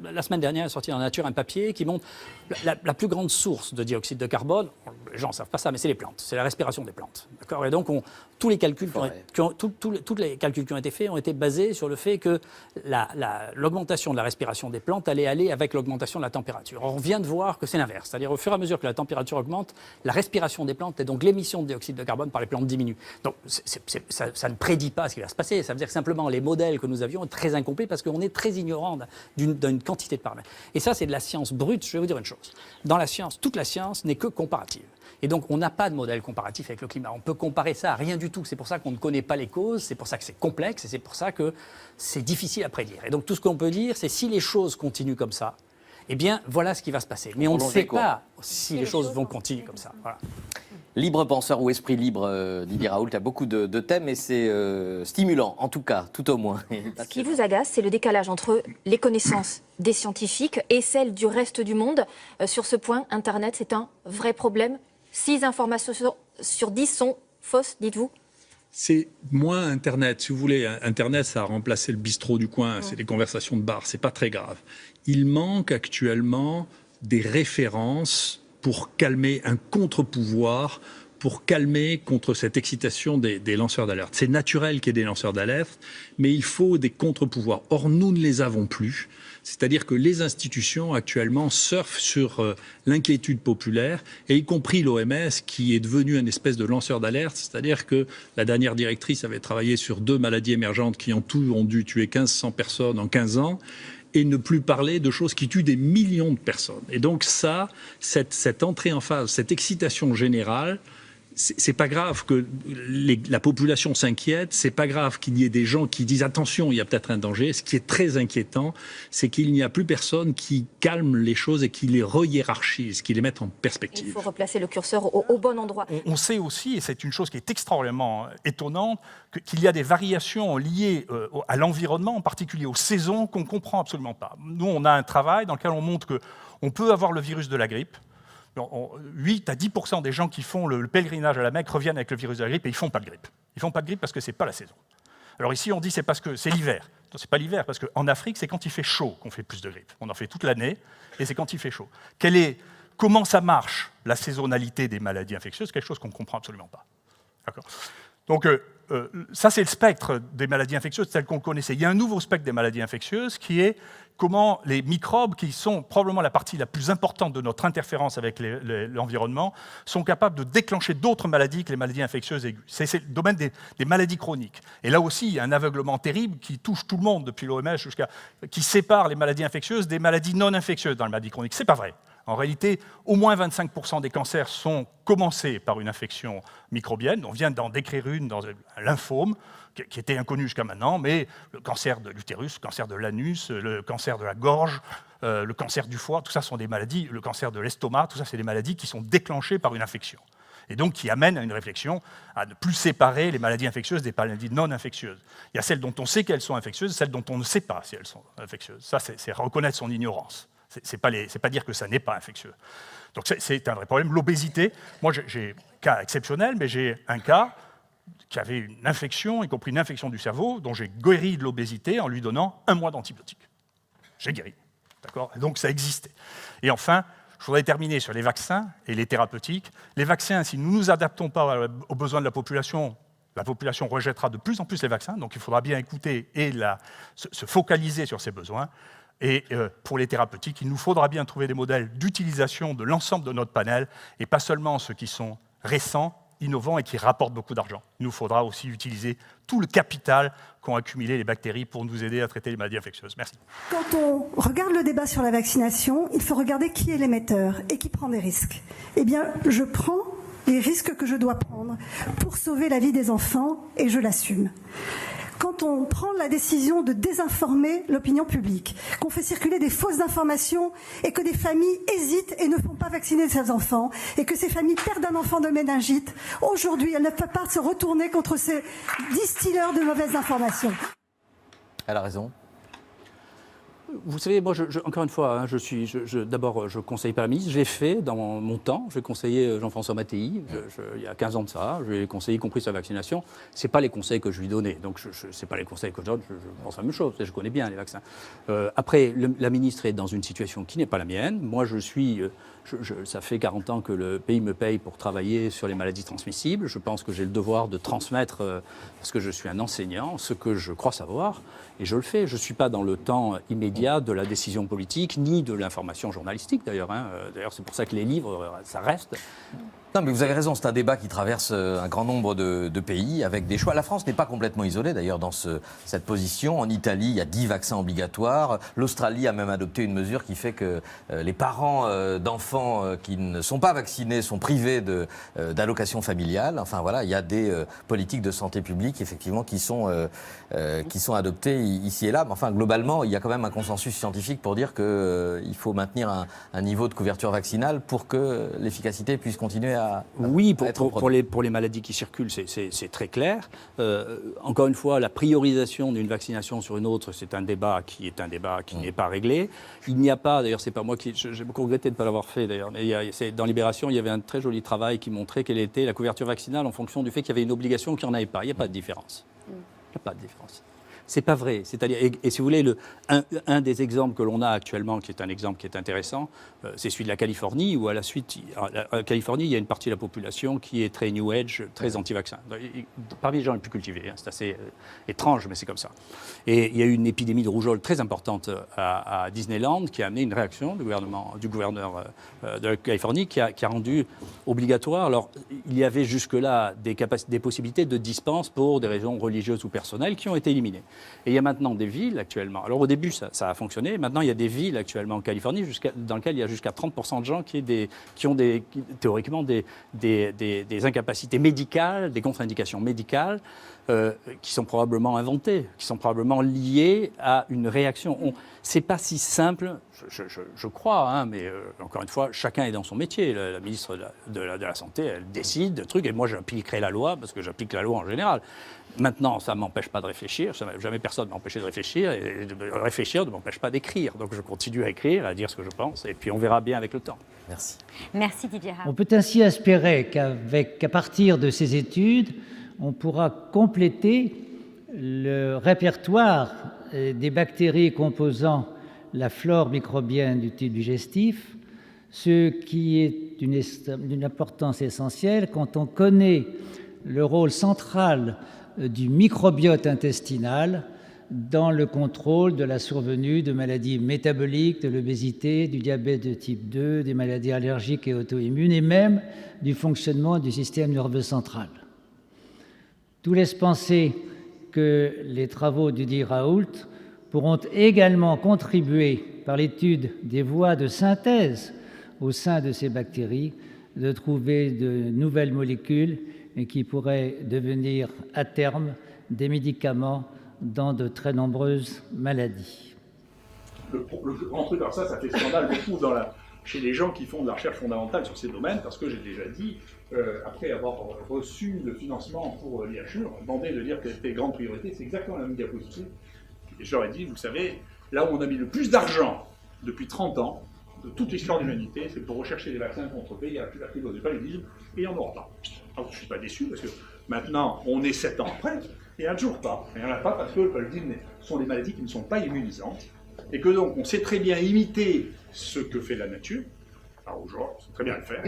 La semaine dernière, Iranien a sorti dans la Nature un papier qui montre la plus grande source de dioxyde de carbone. Les gens ne savent pas ça, mais c'est les plantes, c'est la respiration des plantes. D'accord ? Et donc, tous les calculs tous les calculs qui ont été faits ont été basés sur le fait que l'augmentation de la respiration des plantes allait aller avec l'augmentation de la température. Or, on vient de voir que c'est l'inverse. C'est-à-dire, au fur et à mesure que la température augmente, la respiration des plantes et donc l'émission de dioxyde de carbone par les plantes diminue. Donc, ça ne prédit pas ce qui va se passer. Ça veut dire que simplement, les modèles que nous avions sont très incomplets parce qu'on est très ignorant d'une quantité de paramètres. Et ça, c'est de la science brute. Je vais vous dire une chose. Dans la science, toute la science n'est que comparative. Et donc, on n'a pas de modèle comparatif avec le climat. On peut comparer ça à rien du tout. C'est pour ça qu'on ne connaît pas les causes, c'est pour ça que c'est complexe et c'est pour ça que c'est difficile à prédire. Et donc, tout ce qu'on peut dire, c'est si les choses continuent comme ça, eh bien, voilà ce qui va se passer. Mais on ne sait pas si les choses vont continuer comme ça. Voilà. Libre penseur ou esprit libre, Didier Raoult a beaucoup de thèmes et c'est stimulant, en tout cas, tout au moins. Ce qui vous agace, c'est le décalage entre les connaissances des scientifiques et celles du reste du monde. Sur ce point, Internet, c'est un vrai problème. 6 informations sur 10 sont fausses, dites-vous ? C'est moins Internet. Si vous voulez, Internet, ça a remplacé le bistrot du coin. C'est des conversations de bar. C'est pas très grave. Il manque actuellement des références pour calmer un contre-pouvoir, pour calmer contre cette excitation des lanceurs d'alerte. C'est naturel qu'il y ait des lanceurs d'alerte, mais il faut des contre-pouvoirs. Or, nous ne les avons plus. C'est-à-dire que les institutions actuellement surfent sur l'inquiétude populaire, et y compris l'OMS qui est devenue une espèce de lanceur d'alerte. C'est-à-dire que la dernière directrice avait travaillé sur 2 maladies émergentes qui en tout ont dû tuer 1500 personnes en 15 ans. Et ne plus parler de choses qui tuent des millions de personnes. Et donc ça, cette entrée en phase, cette excitation générale, c'est pas grave que la population s'inquiète, c'est pas grave qu'il y ait des gens qui disent attention, il y a peut-être un danger. Ce qui est très inquiétant, c'est qu'il n'y a plus personne qui calme les choses et qui les re-hiérarchise, qui les mette en perspective. Il faut replacer le curseur au bon endroit. On sait aussi, et c'est une chose qui est extraordinairement étonnante, qu'il y a des variations liées à l'environnement, en particulier aux saisons, qu'on ne comprend absolument pas. Nous, on a un travail dans lequel on montre qu'on peut avoir le virus de la grippe. 8 à 10% des gens qui font le pèlerinage à la Mecque reviennent avec le virus de la grippe et ils ne font pas de grippe. Ils ne font pas de grippe parce que ce n'est pas la saison. Alors ici, on dit c'est parce que c'est l'hiver. Non, ce n'est pas l'hiver, parce qu'en Afrique, c'est quand il fait chaud qu'on fait plus de grippe. On en fait toute l'année et c'est quand il fait chaud. Comment ça marche, la saisonnalité des maladies infectieuses? Quelque chose qu'on ne comprend absolument pas. D'accord. Donc, ça, c'est le spectre des maladies infectieuses tel qu'on le connaissait. Il y a un nouveau spectre des maladies infectieuses qui est comment les microbes, qui sont probablement la partie la plus importante de notre interférence avec l'environnement, sont capables de déclencher d'autres maladies que les maladies infectieuses aiguës. C'est le domaine des maladies chroniques. Et là aussi, il y a un aveuglement terrible qui touche tout le monde depuis l'OMS qui sépare les maladies infectieuses des maladies non infectieuses dans les maladies chroniques. Ce n'est pas vrai. En réalité, au moins 25% des cancers sont commencés par une infection microbienne. On vient d'en décrire une dans un lymphome, qui était inconnu jusqu'à maintenant, mais le cancer de l'utérus, le cancer de l'anus, le cancer de la gorge, le cancer du foie, tout ça sont des maladies, le cancer de l'estomac, tout ça c'est des maladies qui sont déclenchées par une infection. Et donc qui amènent à une réflexion à ne plus séparer les maladies infectieuses des maladies non infectieuses. Il y a celles dont on sait qu'elles sont infectieuses, celles dont on ne sait pas si elles sont infectieuses. Ça, c'est reconnaître son ignorance. C'est pas dire que ça n'est pas infectieux. Donc c'est un vrai problème. L'obésité, moi j'ai un cas exceptionnel, mais j'ai un cas qui avait une infection, y compris une infection du cerveau, dont j'ai guéri de l'obésité en lui donnant 1 mois d'antibiotiques. J'ai guéri. D'accord ? Donc ça existait. Et enfin, je voudrais terminer sur les vaccins et les thérapeutiques. Les vaccins, si nous ne nous adaptons pas aux besoins de la population rejettera de plus en plus les vaccins, donc il faudra bien écouter et se focaliser sur ces besoins. Et pour les thérapeutiques, il nous faudra bien trouver des modèles d'utilisation de l'ensemble de notre panel, et pas seulement ceux qui sont récents, innovants et qui rapportent beaucoup d'argent. Il nous faudra aussi utiliser tout le capital qu'ont accumulé les bactéries pour nous aider à traiter les maladies infectieuses. Merci. Quand on regarde le débat sur la vaccination, il faut regarder qui est l'émetteur et qui prend des risques. Eh bien, je prends les risques que je dois prendre pour sauver la vie des enfants et je l'assume. Quand on prend la décision de désinformer l'opinion publique, qu'on fait circuler des fausses informations et que des familles hésitent et ne font pas vacciner leurs enfants, et que ces familles perdent un enfant de méningite, aujourd'hui, elles ne peuvent pas se retourner contre ces distilleurs de mauvaises informations. Elle a raison. Vous savez, moi, encore une fois, hein, d'abord, je ne conseille pas la ministre. J'ai fait dans mon temps, j'ai conseillé Jean-François Mattei, il y a 15 ans de ça, je lui ai conseillé, y compris sa vaccination. Ce n'est pas les conseils que je lui donnais. Donc, ce n'est pas les conseils que je donne, je pense la même chose. Je connais bien les vaccins. Après, la ministre est dans une situation qui n'est pas la mienne. Moi, ça fait 40 ans que le pays me paye pour travailler sur les maladies transmissibles. Je pense que j'ai le devoir de transmettre, parce que je suis un enseignant, ce que je crois savoir. Et je le fais. Je ne suis pas dans le temps immédiat de la décision politique, ni de l'information journalistique d'ailleurs. Hein. D'ailleurs, c'est pour ça que les livres, ça reste. Non, mais vous avez raison, c'est un débat qui traverse un grand nombre de pays avec des choix. La France n'est pas complètement isolée d'ailleurs dans cette position. En Italie, il y a 10 vaccins obligatoires. L'Australie a même adopté une mesure qui fait que les parents d'enfants qui ne sont pas vaccinés sont privés d'allocations familiales. Enfin voilà, il y a des politiques de santé publique effectivement qui sont adoptées ici et là. Mais enfin, globalement, il y a quand même un consensus scientifique pour dire qu'il faut maintenir un niveau de couverture vaccinale pour que l'efficacité puisse continuer à... Oui, pour les maladies qui circulent, c'est très clair. Encore une fois, la priorisation d'une vaccination sur une autre, c'est un débat qui n'est pas réglé. Il n'y a pas, d'ailleurs, c'est pas moi qui... J'ai beaucoup regretté de ne pas l'avoir fait, d'ailleurs, mais dans Libération, il y avait un très joli travail qui montrait quelle était la couverture vaccinale en fonction du fait qu'il y avait une obligation ou qu'il n'y en avait pas. Il n'y a pas de différence. Il n'y a pas de différence. C'est pas vrai. C'est-à-dire, et si vous voulez, un des exemples que l'on a actuellement, qui est un exemple qui est intéressant, c'est celui de la Californie, où à la suite, en Californie, il y a une partie de la population qui est très New Age, très anti-vaccin. Parmi les gens les plus cultivés, hein, c'est assez étrange, mais c'est comme ça. Et il y a eu une épidémie de rougeole très importante à Disneyland, qui a amené une réaction du gouverneur de la Californie, qui a rendu obligatoire. Alors, il y avait jusque-là des possibilités de dispense pour des raisons religieuses ou personnelles qui ont été éliminées. Et il y a maintenant des villes actuellement, alors au début ça a fonctionné, maintenant il y a des villes actuellement en Californie dans lesquelles il y a jusqu'à 30% de gens qui ont théoriquement des incapacités médicales, des contre-indications médicales qui sont probablement inventées, qui sont probablement liées à une réaction. C'est pas si simple, je crois, hein, mais encore une fois, chacun est dans son métier. La ministre de la Santé, elle décide de trucs, et moi j'appliquerai la loi, parce que j'applique la loi en général. Maintenant, ça ne m'empêche pas de réfléchir, jamais personne ne m'a empêché de réfléchir, et de réfléchir ne m'empêche pas d'écrire. Donc je continue à écrire, à dire ce que je pense, et puis on verra bien avec le temps. Merci. Merci Didier Raoult. On peut ainsi espérer qu'à partir de ces études, on pourra compléter le répertoire des bactéries composant la flore microbienne du tube digestif, ce qui est d'une importance essentielle quand on connaît le rôle central du microbiote intestinal dans le contrôle de la survenue de maladies métaboliques, de l'obésité, du diabète de type 2, des maladies allergiques et auto-immunes, et même du fonctionnement du système nerveux central. Tout laisse penser que les travaux de Didier Raoult pourront également contribuer, par l'étude des voies de synthèse au sein de ces bactéries, de trouver de nouvelles molécules et qui pourraient devenir à terme des médicaments dans de très nombreuses maladies. Le grand truc, alors ça fait scandale beaucoup chez les gens qui font de la recherche fondamentale sur ces domaines, parce que j'ai déjà dit, après avoir reçu le financement pour l'IHU, on m'a demandé de dire quelle était les grandes priorités, c'est exactement la même diapositive. Et je leur ai dit, vous savez, là où on a mis le plus d'argent depuis 30 ans, de toute l'histoire de l'humanité, c'est pour rechercher des vaccins contre la fibrose du paludisme, et il n'y en aura pas. Alors, je ne suis pas déçu, parce que maintenant, on est 7 ans après, et il n'y en a toujours pas. Il n'y en a pas parce que le paludisme sont des maladies qui ne sont pas immunisantes, et que donc on sait très bien imiter ce que fait la nature. Alors aujourd'hui, on sait très bien le faire,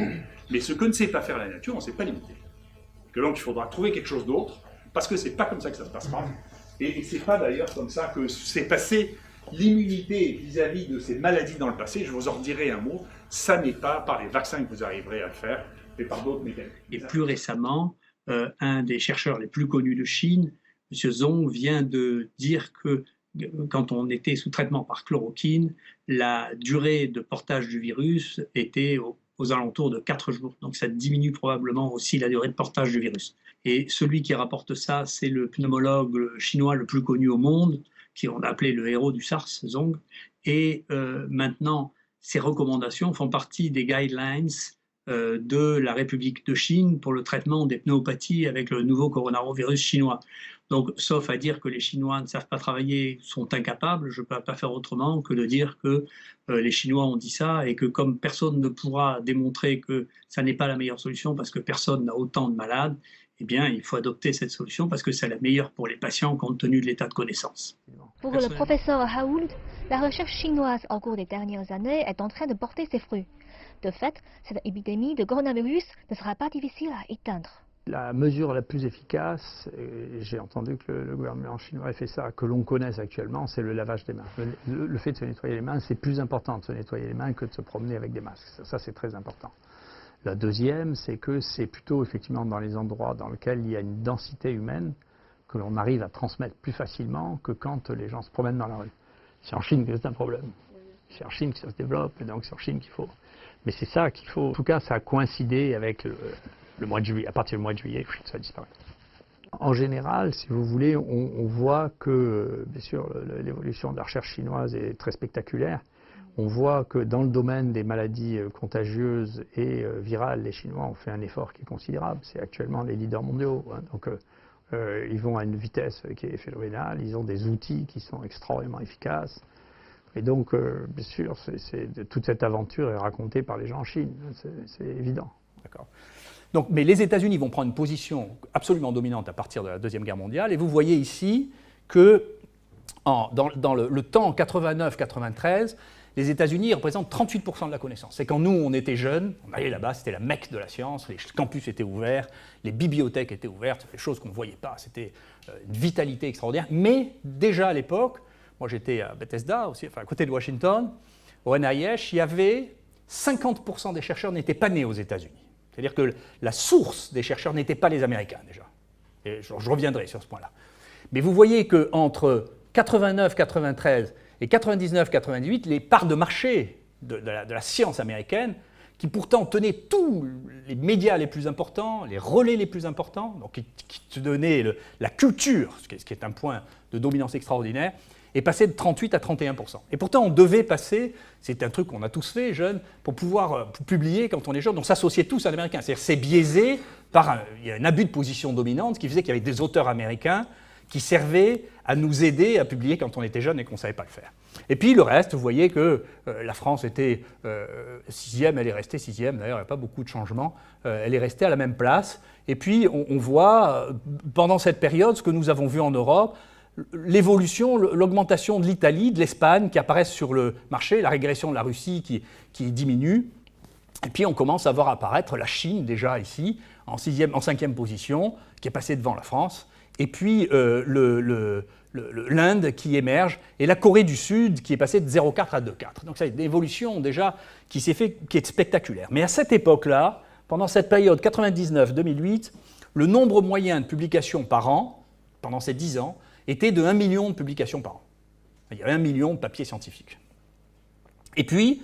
mais ce que ne sait pas faire la nature, on ne sait pas l'imiter. Que donc il faudra trouver quelque chose d'autre, parce que c'est pas comme ça que ça se passera. Et c'est pas d'ailleurs comme ça que s'est passé l'immunité vis-à-vis de ces maladies dans le passé. Je vous en dirai un mot, ça n'est pas par les vaccins que vous arriverez à le faire, mais par d'autres mécanismes. Et plus récemment, un des chercheurs les plus connus de Chine, M. Zhong, vient de dire que quand on était sous traitement par chloroquine, la durée de portage du virus était aux alentours de 4 jours. Donc ça diminue probablement aussi la durée de portage du virus. Et celui qui rapporte ça, c'est le pneumologue chinois le plus connu au monde, qui on a appelé le héros du SARS, Zhong. Et maintenant, ces recommandations font partie des guidelines de la République de Chine pour le traitement des pneumopathies avec le nouveau coronavirus chinois. Donc, sauf à dire que les Chinois ne savent pas travailler, sont incapables, je ne peux pas faire autrement que de dire que les Chinois ont dit ça et que comme personne ne pourra démontrer que ça n'est pas la meilleure solution parce que personne n'a autant de malades, eh bien, il faut adopter cette solution parce que c'est la meilleure pour les patients compte tenu de l'état de connaissance. Pour le professeur Raoult, la recherche chinoise au cours des dernières années est en train de porter ses fruits. De fait, cette épidémie de coronavirus ne sera pas difficile à éteindre. La mesure la plus efficace, et j'ai entendu que le gouvernement chinois ait fait ça, que l'on connaisse actuellement, c'est le lavage des mains. Le fait de se nettoyer les mains, c'est plus important de se nettoyer les mains que de se promener avec des masques. Ça c'est très important. La deuxième, c'est que c'est plutôt effectivement dans les endroits dans lesquels il y a une densité humaine que l'on arrive à transmettre plus facilement que quand les gens se promènent dans la rue. C'est en Chine que c'est un problème. C'est en Chine que ça se développe, et donc c'est en Chine qu'il faut. Mais c'est ça qu'il faut. En tout cas, ça a coïncidé avec le mois de juillet. À partir du mois de juillet, ça a disparu. En général, si vous voulez, on voit que, bien sûr, l'évolution de la recherche chinoise est très spectaculaire. On voit que dans le domaine des maladies contagieuses et virales, les Chinois ont fait un effort qui est considérable. C'est actuellement les leaders mondiaux. Donc, ils vont à une vitesse qui est phénoménale. Ils ont des outils qui sont extrêmement efficaces. Et donc, bien sûr, toute cette aventure est racontée par les gens en Chine. C'est évident. D'accord. Donc, mais les États-Unis vont prendre une position absolument dominante à partir de la Deuxième Guerre mondiale. Et vous voyez ici que dans le temps 89-93, les États-Unis représentent 38% de la connaissance. C'est quand nous, on était jeunes, on allait là-bas, c'était la Mecque de la science, les campus étaient ouverts, les bibliothèques étaient ouvertes, des choses qu'on ne voyait pas, c'était une vitalité extraordinaire. Mais déjà à l'époque, moi j'étais à Bethesda, aussi, enfin, à côté de Washington, au NIH, il y avait 50% des chercheurs n'étaient pas nés aux États-Unis. C'est-à-dire que la source des chercheurs n'étaient pas les Américains déjà. Et je reviendrai sur ce point-là. Mais vous voyez qu'entre 89-93 et 99-98, les parts de marché de la science américaine, qui pourtant tenaient tous les médias les plus importants, les relais les plus importants, donc qui te donnaient la culture, ce qui est un point de dominance extraordinaire, est passé de 38 à 31%. Et pourtant, on devait passer, c'est un truc qu'on a tous fait, jeunes, pour pouvoir publier quand on est jeune, donc s'associer tous à l'américain. C'est-à-dire c'est biaisé par il y a un abus de position dominante qui faisait qu'il y avait des auteurs américains qui servaient à nous aider à publier quand on était jeune et qu'on ne savait pas le faire. Et puis le reste, vous voyez que la France était 6e, elle est restée 6e, d'ailleurs il n'y a pas beaucoup de changements, elle est restée à la même place. Et puis on voit, pendant cette période, ce que nous avons vu en Europe, l'évolution, l'augmentation de l'Italie, de l'Espagne qui apparaissent sur le marché, la régression de la Russie qui diminue. Et puis on commence à voir apparaître la Chine déjà ici, en 5e position, qui est passée devant la France. Et puis l'Inde qui émerge, et la Corée du Sud qui est passée de 0,4 à 2,4. Donc c'est une évolution déjà qui s'est fait, qui est spectaculaire. Mais à cette époque-là, pendant cette période 99-2008, le nombre moyen de publications par an, pendant ces 10 ans, était de 1 million de publications par an. Il y avait 1 million de papiers scientifiques. Et puis,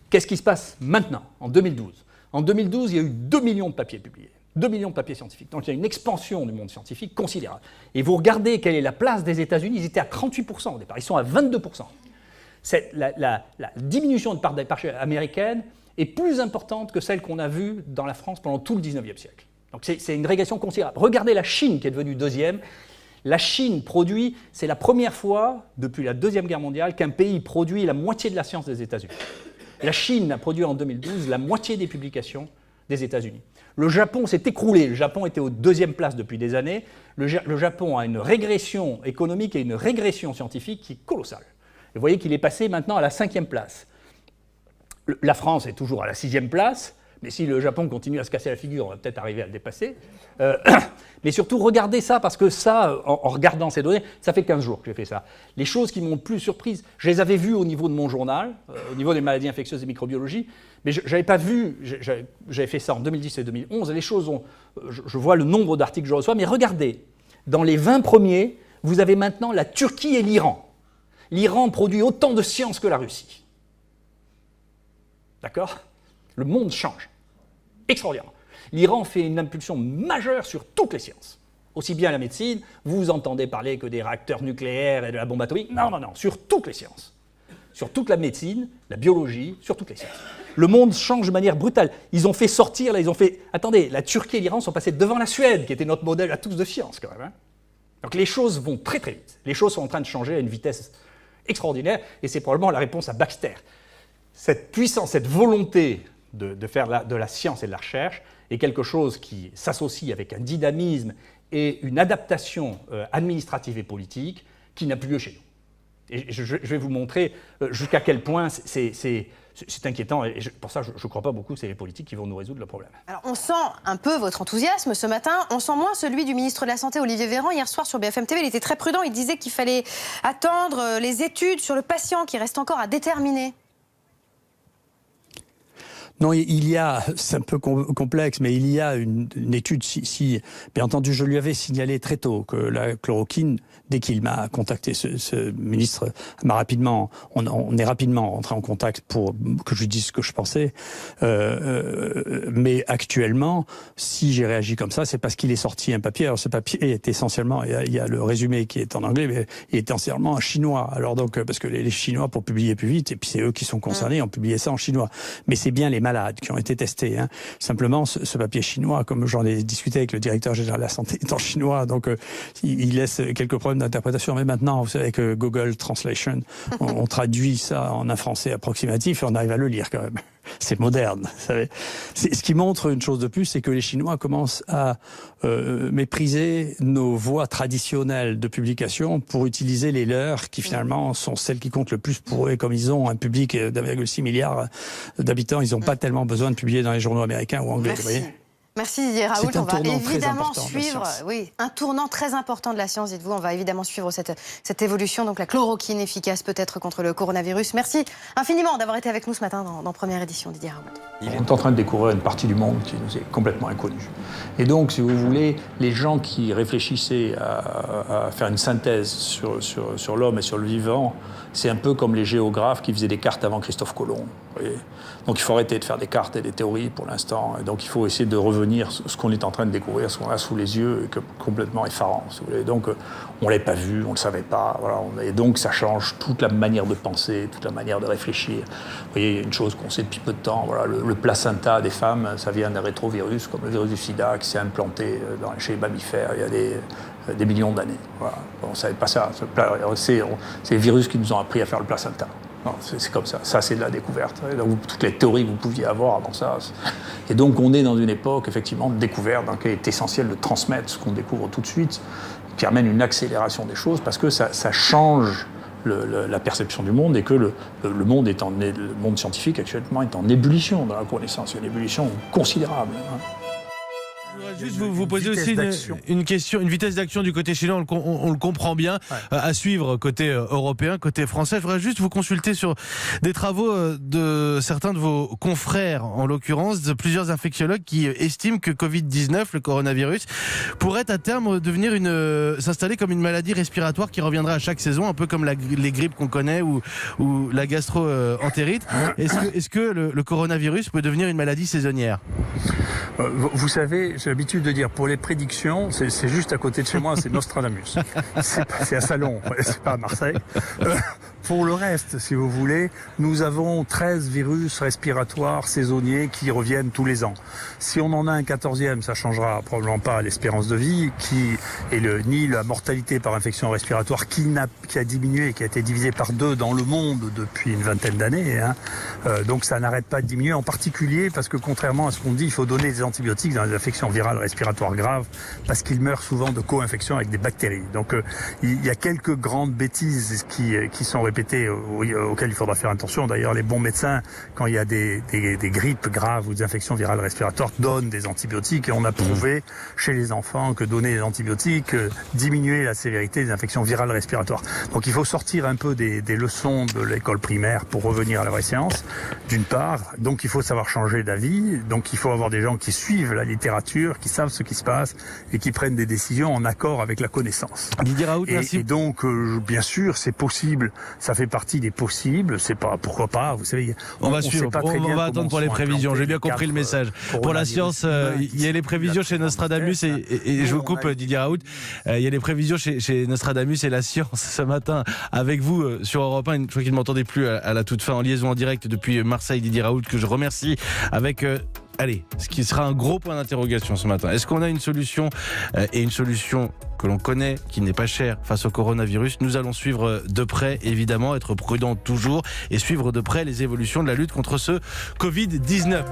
qu'est-ce qui se passe maintenant, en 2012 ? En 2012, il y a eu 2 millions de papiers publiés. 2 millions de papiers scientifiques. Donc il y a une expansion du monde scientifique considérable. Et vous regardez quelle est la place des États-Unis, ils étaient à 38% au départ, ils sont à 22%. La diminution de part des marchés américaine est plus importante que celle qu'on a vue dans la France pendant tout le 19e siècle. Donc c'est une régression considérable. Regardez la Chine qui est devenue deuxième. La Chine produit, c'est la première fois depuis la Deuxième Guerre mondiale qu'un pays produit la moitié de la science des États-Unis. La Chine a produit en 2012 la moitié des publications des États-Unis. Le Japon s'est écroulé. Le Japon était aux 2e place depuis des années. Le Japon a une régression économique et une régression scientifique qui est colossale. Et vous voyez qu'il est passé maintenant à la 5e place. La France est toujours à la 6e place, mais si le Japon continue à se casser la figure, on va peut-être arriver à le dépasser. Mais surtout, regardez ça, parce que ça, en regardant ces données, ça fait 15 jours que j'ai fait ça. Les choses qui m'ont le plus surprise, je les avais vues au niveau de mon journal, au niveau des maladies infectieuses et microbiologie, mais je n'avais pas vu, j'avais fait ça en 2010 et 2011, et les choses ont, je vois le nombre d'articles que je reçois, mais regardez, dans les 20 premiers, vous avez maintenant la Turquie et l'Iran. L'Iran produit autant de sciences que la Russie. D'accord ? Le monde change. Extraordinaire. L'Iran fait une impulsion majeure sur toutes les sciences. Aussi bien la médecine, vous entendez parler que des réacteurs nucléaires et de la bombe atomique. Non, sur toutes les sciences. sur toute la médecine, la biologie, sur toutes les sciences. Le monde change de manière brutale. Ils ont fait sortir, attendez, la Turquie et l'Iran sont passés devant la Suède, qui était notre modèle à tous de science quand même. Hein. Donc les choses vont très très vite. Les choses sont en train de changer à une vitesse extraordinaire, et c'est probablement la réponse à Baxter. Cette puissance, cette volonté de faire de la science et de la recherche est quelque chose qui s'associe avec un dynamisme et une adaptation administrative et politique qui n'a plus lieu chez nous. Et je vais vous montrer jusqu'à quel point c'est inquiétant, et pour ça je ne crois pas beaucoup que c'est les politiques qui vont nous résoudre le problème. Alors on sent un peu votre enthousiasme ce matin, on sent moins celui du ministre de la Santé Olivier Véran. Hier soir sur BFM TV, il était très prudent, il disait qu'il fallait attendre les études sur le patient qui reste encore à déterminer. Non, il y a, c'est un peu complexe, mais il y a une étude, bien entendu, je lui avais signalé très tôt que la chloroquine, dès qu'il m'a contacté, ce ministre m'a rapidement, on est rapidement rentré en contact pour que je lui dise ce que je pensais. Mais actuellement, si j'ai réagi comme ça, c'est parce qu'il est sorti un papier. Alors ce papier est essentiellement, il y a le résumé qui est en anglais, mais il est essentiellement en chinois. Alors donc, parce que les Chinois, pour publier plus vite, et puis c'est eux qui sont concernés, ont publié ça en chinois. Mais c'est bien les malades qui ont été testés. Hein. Simplement, ce papier chinois, comme j'en ai discuté avec le directeur général de la santé, est en chinois, donc il laisse quelques problèmes d'interprétation. Mais maintenant, vous savez, avec Google Translation, on traduit ça en un français approximatif et on arrive à le lire quand même. C'est moderne, vous savez. Ce qui montre une chose de plus, c'est que les Chinois commencent à mépriser nos voies traditionnelles de publication pour utiliser les leurs, qui finalement sont celles qui comptent le plus pour eux. Et comme ils ont un public d'1,6 milliard d'habitants, ils n'ont pas tellement besoin de publier dans les journaux américains ou anglais. Vous voyez. Merci Didier Raoult. On va évidemment suivre un tournant très important de la science, dites-vous. On va évidemment suivre cette évolution, donc la chloroquine efficace peut-être contre le coronavirus. Merci infiniment d'avoir été avec nous ce matin dans Première Édition, Didier Raoult. On est en train de découvrir une partie du monde qui nous est complètement inconnue. Et donc, si vous voulez, les gens qui réfléchissaient à faire une synthèse sur l'homme et sur le vivant, c'est un peu comme les géographes qui faisaient des cartes avant Christophe Colomb. Vous voyez. Donc il faut arrêter de faire des cartes et des théories pour l'instant. Et donc il faut essayer de revenir ce qu'on est en train de découvrir, ce qu'on a sous les yeux, complètement effarant. Si vous voulez. Donc on ne l'avait pas vu, on ne le savait pas. Voilà. Et donc ça change toute la manière de penser, toute la manière de réfléchir. Vous voyez, il y a une chose qu'on sait depuis peu de temps. Voilà, le placenta des femmes, ça vient d'un rétrovirus, comme le virus du sida, qui s'est implanté chez les mammifères il y a des millions d'années. Voilà. On ne savait pas ça. C'est les virus qui nous ont appris à faire le placenta. C'est comme ça. Ça, c'est de la découverte. Donc, toutes les théories que vous pouviez avoir avant ça. Et donc, on est dans une époque, effectivement, de découverte, dans laquelle il est essentiel de transmettre ce qu'on découvre tout de suite, qui amène une accélération des choses, parce que ça change la perception du monde, et que le monde scientifique, actuellement, est en ébullition dans la connaissance. Il y a une ébullition considérable. Hein. Je voudrais juste vous poser aussi une question, une vitesse d'action du côté chinois, on le comprend bien, à suivre côté européen, côté français. Je voudrais juste vous consulter sur des travaux de certains de vos confrères, en l'occurrence de plusieurs infectiologues qui estiment que Covid-19, le coronavirus, pourrait à terme devenir s'installer comme une maladie respiratoire qui reviendra à chaque saison, un peu comme les grippes qu'on connaît ou la gastro-entérite. Est-ce que le coronavirus peut devenir une maladie saisonnière ? Vous savez, j'ai l'habitude de dire, pour les prédictions, c'est juste à côté de chez moi, c'est Nostradamus. C'est à Salon, c'est pas à Marseille. Pour le reste, si vous voulez, nous avons 13 virus respiratoires saisonniers qui reviennent tous les ans. Si on en a un 14e, ça changera probablement pas l'espérance de vie, ni la mortalité par infection respiratoire qui a diminué, qui a été divisé par 2 dans le monde depuis une vingtaine d'années. Hein. Donc ça n'arrête pas de diminuer, en particulier parce que contrairement à ce qu'on dit, il faut donner des antibiotiques dans les infections virales respiratoires graves, parce qu'ils meurent souvent de co-infection avec des bactéries. Donc il y a quelques grandes bêtises qui sont répétées, auxquelles il faudra faire attention. D'ailleurs, les bons médecins, quand il y a des grippes graves ou des infections virales respiratoires, donnent des antibiotiques, et on a prouvé chez les enfants que donner des antibiotiques diminuait la sévérité des infections virales respiratoires. Donc il faut sortir un peu des leçons de l'école primaire pour revenir à la vraie science, d'une part. Donc il faut savoir changer d'avis, donc il faut avoir des gens qui suivent la littérature, préfecture, qui savent ce qui se passe et qui prennent des décisions en accord avec la connaissance. Didier Raoult, merci. Et donc, bien sûr, c'est possible. Ça fait partie des possibles. C'est pas, pourquoi pas, vous savez. On va suivre. On va attendre pour les prévisions. J'ai bien compris le message. Pour la science, il y a les prévisions chez Nostradamus et je vous coupe, Didier Raoult. Il y a les prévisions chez Nostradamus et la science ce matin avec vous sur Europe 1. Je crois qu'il ne m'entendait plus à la toute fin, en liaison en direct depuis Marseille, Didier Raoult, que je remercie avec... ce qui sera un gros point d'interrogation ce matin. Est-ce qu'on a une solution et une solution que l'on connaît, qui n'est pas chère face au coronavirus? Nous allons suivre de près, évidemment, être prudents toujours et suivre de près les évolutions de la lutte contre ce Covid-19.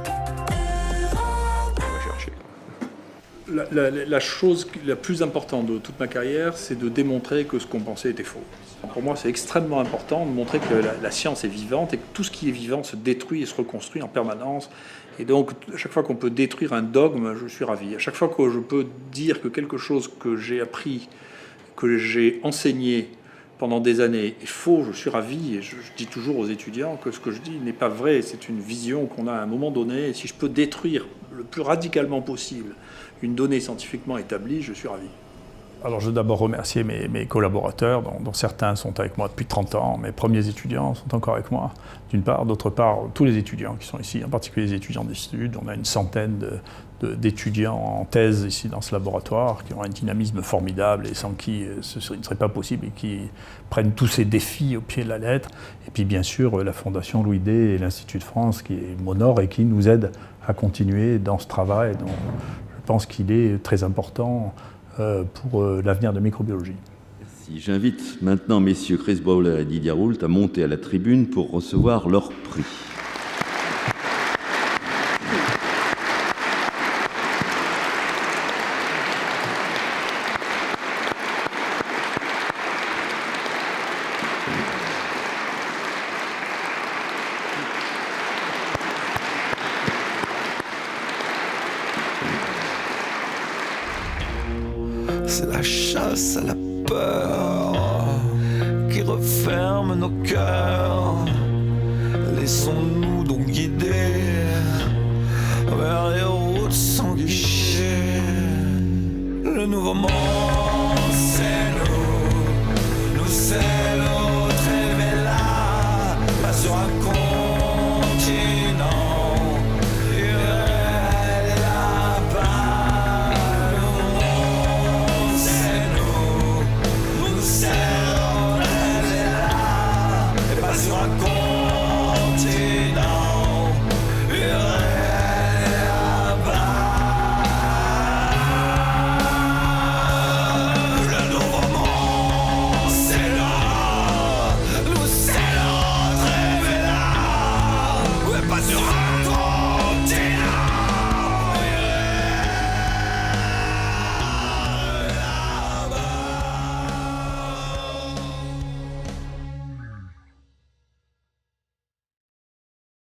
La chose la plus importante de toute ma carrière, c'est de démontrer que ce qu'on pensait était faux. Pour moi, c'est extrêmement important de montrer que la science est vivante et que tout ce qui est vivant se détruit et se reconstruit en permanence. Et donc, à chaque fois qu'on peut détruire un dogme, je suis ravi. À chaque fois que je peux dire que quelque chose que j'ai appris, que j'ai enseigné pendant des années est faux, je suis ravi. Et je dis toujours aux étudiants que ce que je dis n'est pas vrai. C'est une vision qu'on a à un moment donné. Et si je peux détruire le plus radicalement possible une donnée scientifiquement établie, je suis ravi. Alors je veux d'abord remercier mes collaborateurs, dont certains sont avec moi depuis 30 ans. Mes premiers étudiants sont encore avec moi, d'une part. D'autre part, tous les étudiants qui sont ici, en particulier les étudiants des études. On a une centaine d'étudiants en thèse ici dans ce laboratoire, qui ont un dynamisme formidable et sans qui ce ne serait pas possible, et qui prennent tous ces défis au pied de la lettre. Et puis bien sûr, la Fondation Louis D et l'Institut de France qui m'honorent et qui nous aident à continuer dans ce travail dont je pense qu'il est très important pour l'avenir de microbiologie. Merci. J'invite maintenant messieurs Chris Bowler et Didier Raoult à monter à la tribune pour recevoir leur prix. C'est la chasse à la peur qui referme nos cœurs. Laissons-nous donc guider vers les routes sans guichet. Le nouveau monde, c'est nous, c'est